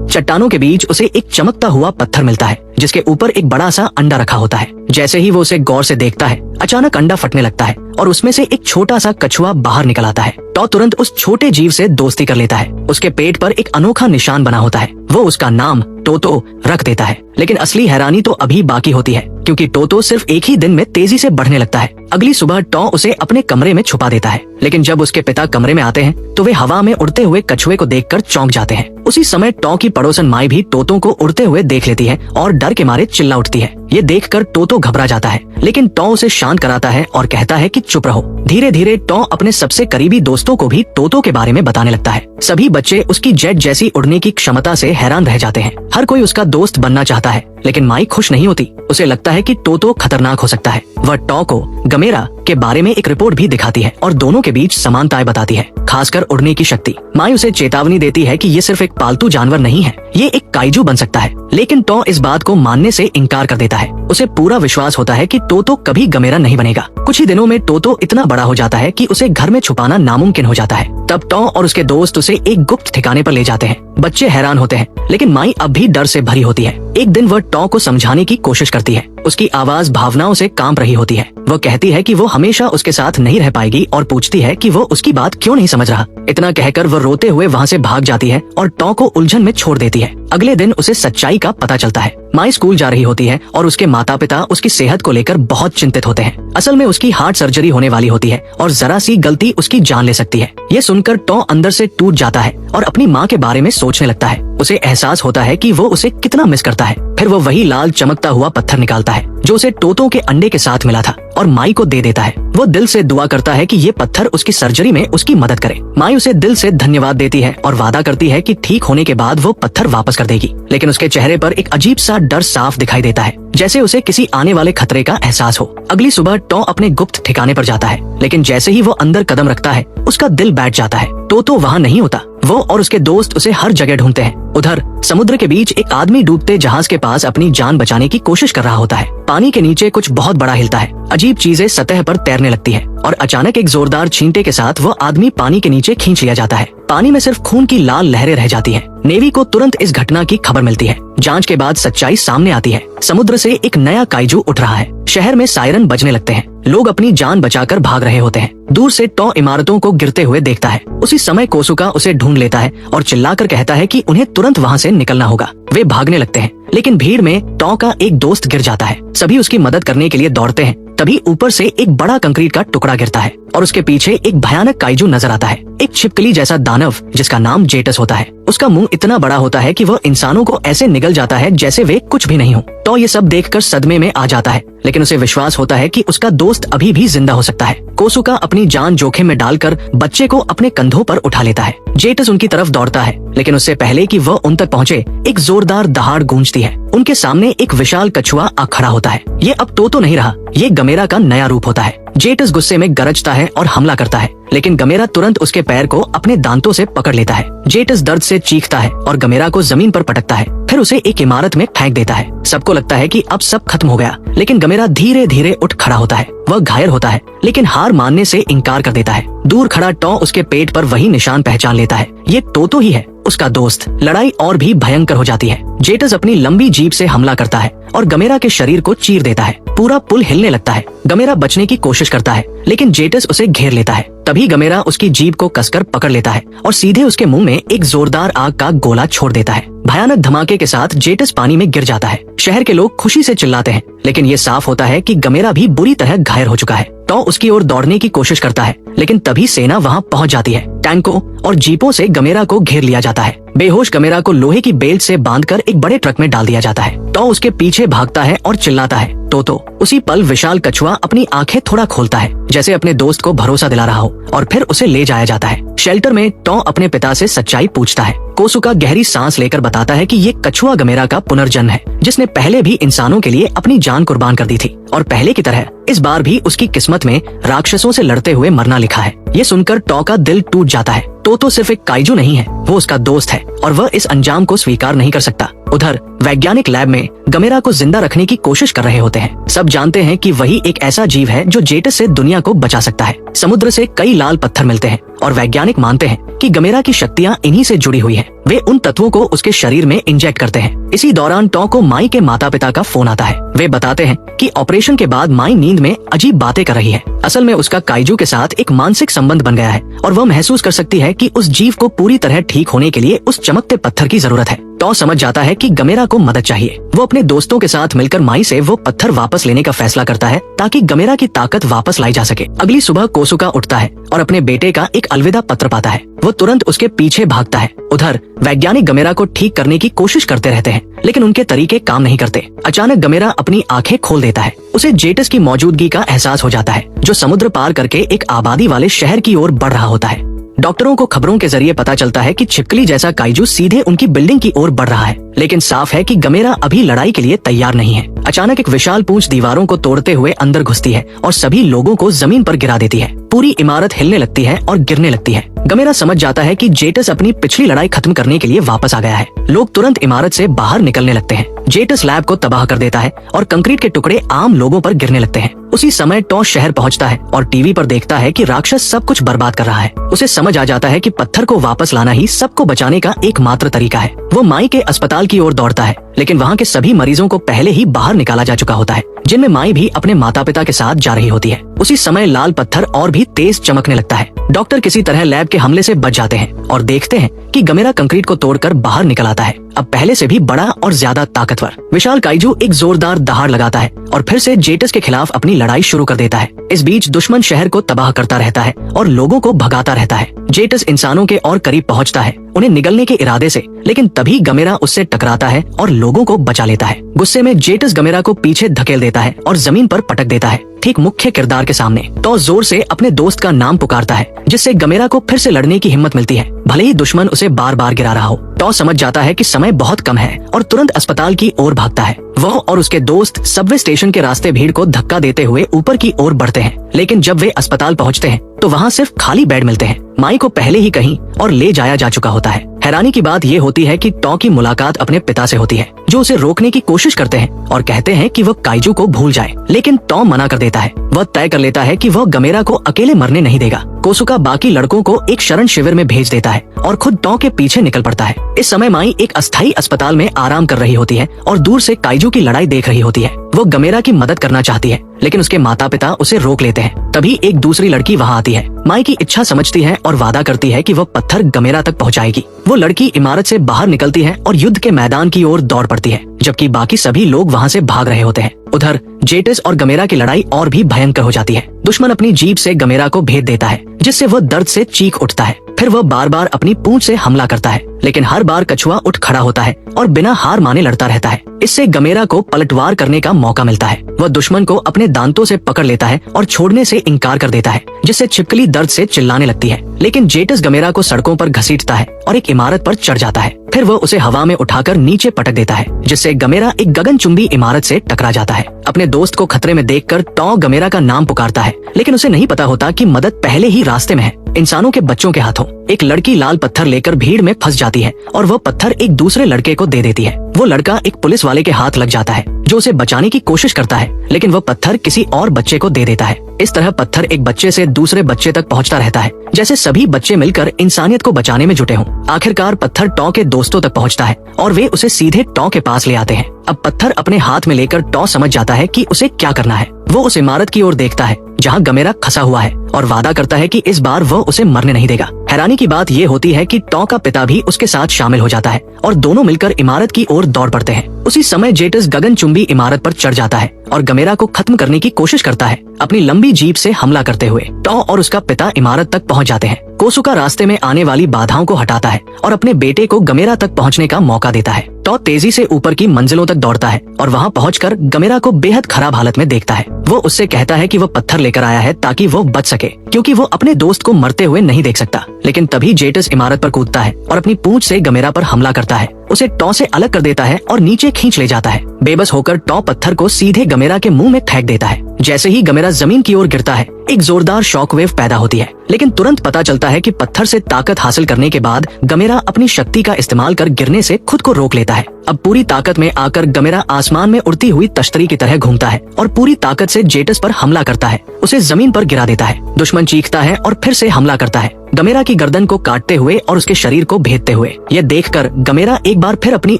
चट्टानों के बीच उसे एक चमकता हुआ पत्थर मिलता है जिसके ऊपर एक बड़ा सा अंडा रखा होता है। जैसे ही वो उसे गौर से देखता है, अचानक अंडा फटने लगता है और उसमें से एक छोटा सा कछुआ बाहर निकल आता है। टॉ तुरंत उस छोटे जीव से दोस्ती कर लेता है। उसके पेट पर एक अनोखा निशान बना होता है। वो उसका नाम टोटो रख देता है। लेकिन असली हैरानी तो अभी बाकी होती है, क्योंकि टोटो सिर्फ एक ही दिन में तेजी से बढ़ने लगता है। अगली सुबह टॉ उसे अपने कमरे में छुपा देता है, लेकिन जब उसके पिता कमरे में आते हैं तो वे हवा में उड़ते हुए कछुए को देखकर चौंक जाते हैं। उसी समय टॉ की पड़ोसन माई भी टोटो को उड़ते हुए देख लेती है और डर के मारे चिल्ला उठती है। ये देखकर टोटो घबरा जाता है, लेकिन टॉ उसे शांत कराता है और कहता है कि चुप रहो। धीरे धीरे टॉ अपने सबसे करीबी दोस्तों को भी टोटो के बारे में बताने लगता है। सभी बच्चे उसकी जेट जैसी उड़ने की क्षमता से हैरान रह जाते हैं। हर कोई उसका दोस्त बनना चाहता है, लेकिन माई खुश नहीं होती। उसे लगता है कि टोटो खतरनाक हो सकता है। वह टॉ को गमेरा के बारे में एक रिपोर्ट भी दिखाती है और दोनों के बीच समानताएं बताती है, खासकर उड़ने की शक्ति। माई उसे चेतावनी देती है कि ये सिर्फ एक पालतू जानवर नहीं है, ये एक काइजू बन सकता है। लेकिन टॉ इस बात को मानने से इनकार कर देता है। उसे पूरा विश्वास होता है कि टोटो कभी गमेरा नहीं बनेगा। कुछ ही दिनों में टोटो इतना बड़ा हो जाता है कि उसे घर में छुपाना नामुमकिन हो जाता है। तब टॉ और उसके दोस्त उसे एक गुप्त ठिकाने पर ले जाते हैं। बच्चे हैरान होते हैं, लेकिन माई अब भी डर से भरी होती है। एक दिन वह टॉ को समझाने की कोशिश करती है। उसकी आवाज भावनाओं से कांप रही होती है। वो कहती है कि वो हमेशा उसके साथ नहीं रह पाएगी और पूछती है कि वो उसकी बात क्यों नहीं समझ रहा। इतना कहकर वो रोते हुए वहाँ से भाग जाती है और टॉ को उलझन में छोड़ देती है। अगले दिन उसे सच्चाई का पता चलता है। माई स्कूल जा रही होती है और उसके माता पिता उसकी सेहत को लेकर बहुत चिंतित होते हैं। असल में उसकी हार्ट सर्जरी होने वाली होती है और जरा सी गलती उसकी जान ले सकती है। ये सुनकर टॉ अंदर से टूट जाता है और अपनी माँ के बारे में सोचने लगता है। उसे एहसास होता है कि वो उसे कितना मिस करता है। फिर वो वही लाल चमकता हुआ पत्थर निकालता है जो उसे टोटो के अंडे के साथ मिला था और माई को दे देता है। वो दिल से दुआ करता है कि ये पत्थर उसकी सर्जरी में उसकी मदद करे। माई उसे दिल से धन्यवाद देती है और वादा करती है कि ठीक होने के बाद वो पत्थर वापस कर देगी। लेकिन उसके चेहरे पर एक अजीब सा डर साफ दिखाई देता है, जैसे उसे किसी आने वाले खतरे का एहसास हो। अगली सुबह टॉ अपने गुप्त ठिकाने पर जाता है, लेकिन जैसे ही वो अंदर कदम रखता है उसका दिल बैठ जाता है। टोटो वहाँ नहीं होता। वो और उसके दोस्त उसे हर जगह ढूंढते हैं। उधर समुद्र के बीच एक आदमी डूबते जहाज के पास अपनी जान बचाने की कोशिश कर रहा होता है। पानी के नीचे कुछ बहुत बड़ा हिलता है। अजीब चीजें सतह पर तैरने लगती है और अचानक एक जोरदार छींटे के साथ वो आदमी पानी के नीचे खींच लिया जाता है। पानी में सिर्फ खून की लाल लहरें रह जाती हैं। नेवी को तुरंत इस घटना की खबर मिलती है। जांच के बाद सच्चाई सामने आती है। समुद्र से एक नया काइजू उठ रहा है। शहर में सायरन बजने लगते हैं। लोग अपनी जान बचाकर भाग रहे होते हैं। दूर से टॉ इमारतों को गिरते हुए देखता है। उसी समय कोसुका उसे ढूंढ लेता है और चिल्लाकर कहता है कि उन्हें तुरंत वहाँ से निकलना होगा। वे भागने लगते हैं, लेकिन भीड़ में टॉ का एक दोस्त गिर जाता है। सभी उसकी मदद करने के लिए दौड़ते हैं। तभी ऊपर से एक बड़ा कंक्रीट का टुकड़ा गिरता है और उसके पीछे एक भयानक काइजू नजर आता है। एक छिपकली जैसा दानव जिसका नाम जेटस होता है। उसका मुंह इतना बड़ा होता है कि वह इंसानों को ऐसे निगल जाता है जैसे वे कुछ भी नहीं हो। टॉ ये सब देखकर सदमे में आ जाता है, लेकिन उसे विश्वास होता है कि उसका दोस्त अभी भी जिंदा हो सकता है। कोसुका अपनी जान जोखिम में डालकर बच्चे को अपने कंधों पर उठा लेता है। जेटस उनकी तरफ दौड़ता है, लेकिन उससे पहले कि वह उन तक पहुँचे, एक जोरदार दहाड़ गूंजती है। उनके सामने एक विशाल कछुआ आ खड़ा होता है। ये अब टोटो नहीं रहा, ये गमेरा का नया रूप होता है। जेटस गुस्से में गरजता है और हमला करता है, लेकिन गमेरा तुरंत उसके पैर को अपने दांतों से पकड़ लेता है। जेटस दर्द से चीखता है और गमेरा को जमीन पर पटकता है, फिर उसे एक इमारत में फेंक देता है। सबको लगता है कि अब सब खत्म हो गया, लेकिन गमेरा धीरे धीरे उठ खड़ा होता है। वह घायल होता है, लेकिन हार मानने से इनकार कर देता है। दूर खड़ा टॉ उसके पेट पर वही निशान पहचान लेता है। ये टोटो ही है, उसका दोस्त। लड़ाई और भी भयंकर हो जाती है। जेटस अपनी लंबी जीभ से हमला करता है और गमेरा के शरीर को चीर देता है। पूरा पुल हिलने लगता है। गमेरा बचने की कोशिश करता है, लेकिन जेटस उसे घेर लेता है। तभी गमेरा उसकी जीभ को कसकर पकड़ लेता है और सीधे उसके मुंह में एक जोरदार आग का गोला छोड़ देता है। भयानक धमाके के साथ जेटस पानी में गिर जाता है। शहर के लोग खुशी से चिल्लाते हैं, लेकिन ये साफ होता है कि गमेरा भी बुरी तरह घायल हो चुका है। टॉ उसकी ओर दौड़ने की कोशिश करता है, लेकिन तभी सेना वहाँ पहुँच जाती है। टैंकों और जीपों से गमेरा को घेर लिया जाता है। बेहोश गमेरा को लोहे की बेल्ट से बांधकर एक बड़े ट्रक में डाल दिया जाता है। टॉ उसके पीछे भागता है और चिल्लाता है, टोटो। उसी पल विशाल कछुआ अपनी आंखें थोड़ा खोलता है, जैसे अपने दोस्त को भरोसा दिला रहा हो, और फिर उसे ले जाया जाता है। शेल्टर में टॉ अपने पिता से सच्चाई पूछता है। कोसुका गहरी सांस लेकर बताता है कि ये कछुआ गमेरा का पुनर्जन्म है, जिसने पहले भी इंसानों के लिए अपनी जान कुर्बान कर दी थी, और पहले की तरह इस बार भी उसकी किस्मत में राक्षसों से लड़ते हुए मरना लिखा है। ये सुनकर टॉ का दिल टूट जाता है। टोटो सिर्फ एक काइजू नहीं है, वो उसका दोस्त है और वह इस अंजाम को स्वीकार नहीं कर सकता। उधर वैज्ञानिक लैब में गमेरा को जिंदा रखने की कोशिश कर रहे होते हैं। सब जानते हैं कि वही एक ऐसा जीव है जो जेटस से दुनिया को बचा सकता है। समुद्र से कई लाल पत्थर मिलते हैं और वैज्ञानिक मानते हैं कि गमेरा की शक्तियाँ इन्हीं से जुड़ी हुई हैं। वे उन तत्वों को उसके शरीर में इंजेक्ट करते हैं। इसी दौरान टॉ को माई के माता पिता का फोन आता है। वे बताते हैं कि ऑपरेशन के बाद माई नींद में अजीब बातें कर रही है। असल में उसका काइजू के साथ एक मानसिक संबंध बन गया है और वह महसूस कर सकती है कि उस जीव को पूरी तरह ठीक होने के लिए उस चमकते पत्थर की जरूरत है। टॉ समझ जाता है कि गमेरा को मदद चाहिए। वो अपने दोस्तों के साथ मिलकर माई से वो पत्थर वापस लेने का फैसला करता है ताकि गमेरा की ताकत वापस लाई जा सके। अगली सुबह कोसुका उठता है और अपने बेटे का एक अलविदा पत्र पाता है। वो तुरंत उसके पीछे भागता है। उधर वैज्ञानिक गमेरा को ठीक करने की कोशिश करते रहते हैं, लेकिन उनके तरीके काम नहीं करते। अचानक गमेरा अपनी आंखें खोल देता है। उसे जेटस की मौजूदगी का एहसास हो जाता है, जो समुद्र पार करके एक आबादी वाले शहर की ओर बढ़ रहा होता है। डॉक्टरों को खबरों के जरिए पता चलता है कि छिपकली जैसा काइजू सीधे उनकी बिल्डिंग की ओर बढ़ रहा है, लेकिन साफ है कि गमेरा अभी लड़ाई के लिए तैयार नहीं है। अचानक एक विशाल पूंछ दीवारों को तोड़ते हुए अंदर घुसती है और सभी लोगों को जमीन पर गिरा देती है। पूरी इमारत हिलने लगती है और गिरने लगती है। गमेरा समझ जाता है कि जेटस अपनी पिछली लड़ाई खत्म करने के लिए वापस आ गया है। लोग तुरंत इमारत से बाहर निकलने लगते हैं। जेटस लैब को तबाह कर देता है और कंक्रीट के टुकड़े आम लोगों पर गिरने लगते हैं। उसी समय टॉ शहर पहुंचता है और टीवी पर देखता है कि राक्षस सब कुछ बर्बाद कर रहा है। उसे समझ आ जाता है कि पत्थर को वापस लाना ही सबको बचाने का एकमात्र तरीका है। वो माई के अस्पताल की ओर दौड़ता है, लेकिन वहाँ के सभी मरीजों को पहले ही बाहर निकाला जा चुका होता है, जिनमें माई भी अपने माता पिता के साथ जा रही होती है। उसी समय लाल पत्थर और भी तेज चमकने लगता है। डॉक्टर किसी तरह लैब के हमले से बच जाते हैं और देखते हैं कि गमेरा कंक्रीट को तोड़कर बाहर निकल आता है, अब पहले से भी बड़ा और ज्यादा ताकतवर। विशाल काइजू एक जोरदार दहाड़ लगाता है और फिर से जेटस के खिलाफ अपनी लड़ाई शुरू कर देता है। इस बीच दुश्मन शहर को तबाह करता रहता है और लोगों को भगाता रहता है। जेटस इंसानों के और करीब पहुंचता है, उन्हें निगलने के इरादे से, लेकिन तभी गमेरा उससे टकराता है और लोगों को बचा लेता है। गुस्से में जेटस गमेरा को पीछे धकेल देता है और जमीन पर पटक देता है, ठीक मुख्य किरदार के सामने। टॉ जोर से अपने दोस्त का नाम पुकारता है, जिससे गमेरा को फिर से लड़ने की हिम्मत मिलती है, भले ही दुश्मन उसे बार बार गिरा रहा हो। टॉ समझ जाता है कि समय बहुत कम है और तुरंत अस्पताल की ओर भागता है। वह और उसके दोस्त सबवे स्टेशन के रास्ते भीड़ को धक्का देते हुए ऊपर की ओर बढ़ते हैं, लेकिन जब वे अस्पताल पहुंचते हैं तो वहाँ सिर्फ खाली बेड मिलते हैं। माई को पहले ही कहीं और ले जाया जा चुका होता है। हैरानी की बात ये होती है कि टॉ की मुलाकात अपने पिता से होती है, जो उसे रोकने की कोशिश करते हैं और कहते हैं कि वह काइजू को भूल जाए, लेकिन टॉ मना कर देता है। वह तय कर लेता है कि वह गमेरा को अकेले मरने नहीं देगा। कोसुका बाकी लड़कों को एक शरण शिविर में भेज देता है और खुद टॉ के पीछे निकल पड़ता है। इस समय माई एक अस्थायी अस्पताल में आराम कर रही होती है और दूर से काइजू की लड़ाई देख रही होती है। वो गमेरा की मदद करना चाहती है, लेकिन उसके माता पिता उसे रोक लेते हैं। तभी एक दूसरी लड़की वहाँ आती है। माई की इच्छा समझती है और वादा करती है कि वह पत्थर गमेरा तक पहुँचाएगी। वो लड़की इमारत से बाहर निकलती है और युद्ध के मैदान की ओर दौड़ पड़ती है, जबकि बाकी सभी लोग वहाँ से भाग रहे होते हैं। उधर जेटस और गमेरा की लड़ाई और भी भयंकर हो जाती है। दुश्मन अपनी जीभ से गमेरा को भेद देता है, जिससे वह दर्द से चीख उठता है। फिर वह बार बार अपनी पूंछ से हमला करता है, लेकिन हर बार कछुआ उठ खड़ा होता है और बिना हार माने लड़ता रहता है। इससे गमेरा को पलटवार करने का मौका मिलता है। वह दुश्मन को अपने दांतों से पकड़ लेता है और छोड़ने से इनकार कर देता है, जिससे छिपकली दर्द से चिल्लाने लगती है। लेकिन जेटस गमेरा को सड़कों पर घसीटता है और एक इमारत पर चढ़ जाता है। फिर वह उसे हवा में उठाकर नीचे पटक देता है, जिससे गमेरा एक गगनचुंबी इमारत से टकरा जाता है। अपने दोस्त को खतरे में देखकर टॉ गमेरा का नाम पुकारता है, लेकिन उसे नहीं पता होता कि मदद पहले ही रास्ते में है, इंसानों के बच्चों के हाथों। एक लड़की लाल पत्थर लेकर भीड़ में फंस जाती है और वह पत्थर एक दूसरे लड़के को दे देती है। वो लड़का एक पुलिस वाले के हाथ लग जाता है, जो उसे बचाने की कोशिश करता है, लेकिन वह पत्थर किसी और बच्चे को दे देता है। इस तरह पत्थर एक बच्चे से दूसरे बच्चे तक पहुंचता रहता है, जैसे सभी बच्चे मिलकर इंसानियत को बचाने में जुटे हों। आखिरकार पत्थर टॉ के दोस्तों तक पहुंचता है और वे उसे सीधे टॉ के पास ले आते हैं। अब पत्थर अपने हाथ में लेकर टॉ समझ जाता है कि उसे क्या करना है। वो उस इमारत की ओर देखता है जहाँ गमेरा खसा हुआ है और वादा करता है कि इस बार वह उसे मरने नहीं देगा। हैरानी की बात ये होती है कि टॉ का पिता भी उसके साथ शामिल हो जाता है और दोनों मिलकर इमारत की ओर दौड़ पड़ते हैं। उसी समय जेटस गगनचुंबी इमारत पर चढ़ जाता है और गमेरा को खत्म करने की कोशिश करता है, अपनी लंबी जीभ से हमला करते हुए। टॉ और उसका पिता इमारत तक पहुंच जाते हैं। कोसुका रास्ते में आने वाली बाधाओं को हटाता है और अपने बेटे को गमेरा तक पहुंचने का मौका देता है। टॉ तेजी से ऊपर की मंजिलों तक दौड़ता है और वहां पहुंचकर गमेरा को बेहद खराब हालत में देखता है। वो उससे कहता है कि वो पत्थर लेकर आया है ताकि वो बच सके, क्योंकि वो अपने दोस्त को मरते हुए नहीं देख सकता। लेकिन तभी जेटस इमारत पर कूदता है और अपनी पूंछ से गमेरा पर हमला करता है, उसे टॉ से अलग कर देता है और नीचे खींच ले जाता है। बेबस होकर टॉ पत्थर को सीधे गमेरा के मुंह में फेंक देता है। जैसे ही गमेरा जमीन की ओर गिरता है, एक जोरदार शॉकवेव पैदा होती है, लेकिन तुरंत पता चलता है कि पत्थर से ताकत हासिल करने के बाद गमेरा अपनी शक्ति का इस्तेमाल कर गिरने से खुद को रोक लेता है। है। अब पूरी ताकत में आकर गमेरा आसमान में उड़ती हुई तश्तरी की तरह घूमता है और पूरी ताकत से जेटस पर हमला करता है, उसे जमीन पर गिरा देता है। दुश्मन चीखता है और फिर से हमला करता है, गमेरा की गर्दन को काटते हुए और उसके शरीर को भेदते हुए। यह देखकर गमेरा एक बार फिर अपनी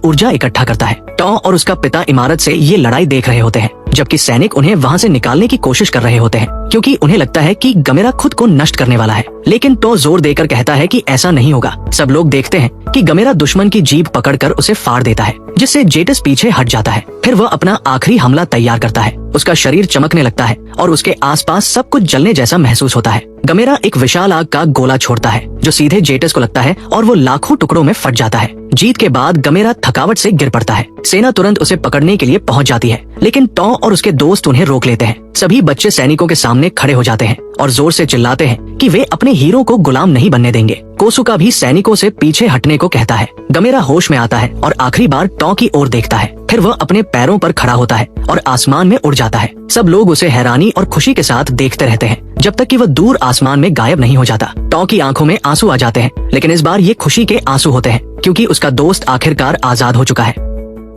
ऊर्जा इकट्ठा करता है। टॉ और उसका पिता इमारत से ये लड़ाई देख रहे होते हैं, जबकि सैनिक उन्हें वहाँ से निकालने की कोशिश कर रहे होते हैं, क्योंकि उन्हें लगता है कि गमेरा खुद को नष्ट करने वाला है। लेकिन टॉ जोर देकर कहता है कि ऐसा नहीं होगा। सब लोग देखते हैं कि गमेरा दुश्मन की जीभ पकड़कर उसे फाड़ देता है, जिससे जेटस पीछे हट जाता है। फिर वह अपना आखिरी हमला तैयार करता है। उसका शरीर चमकने लगता है और उसके आसपास सब कुछ जलने जैसा महसूस होता है। गमेरा एक विशाल आग का गोला छोड़ता है जो सीधे जेटस को लगता है और वो लाखों टुकड़ों में फट जाता है। जीत के बाद गमेरा थकावट से गिर पड़ता है। सेना तुरंत उसे पकड़ने के लिए पहुंच जाती है, लेकिन टॉ और उसके दोस्त उन्हें रोक लेते हैं। सभी बच्चे सैनिकों के सामने खड़े हो जाते हैं और जोर से चिल्लाते हैं कि वे अपने हीरो को गुलाम नहीं बनने देंगे। कोसुका भी सैनिकों से पीछे हटने को कहता है। गमेरा होश में आता है और आखिरी बार टॉ की ओर देखता है। फिर वह अपने पैरों पर खड़ा होता है और आसमान में उड़ जाता है। सब लोग उसे हैरानी और खुशी के साथ देखते रहते हैं जब तक कि वह दूर आसमान में गायब नहीं हो जाता। टॉ की आंखों में आंसू आ जाते हैं, लेकिन इस बार ये खुशी के आंसू होते हैं, क्योंकि उसका दोस्त आखिरकार आजाद हो चुका है।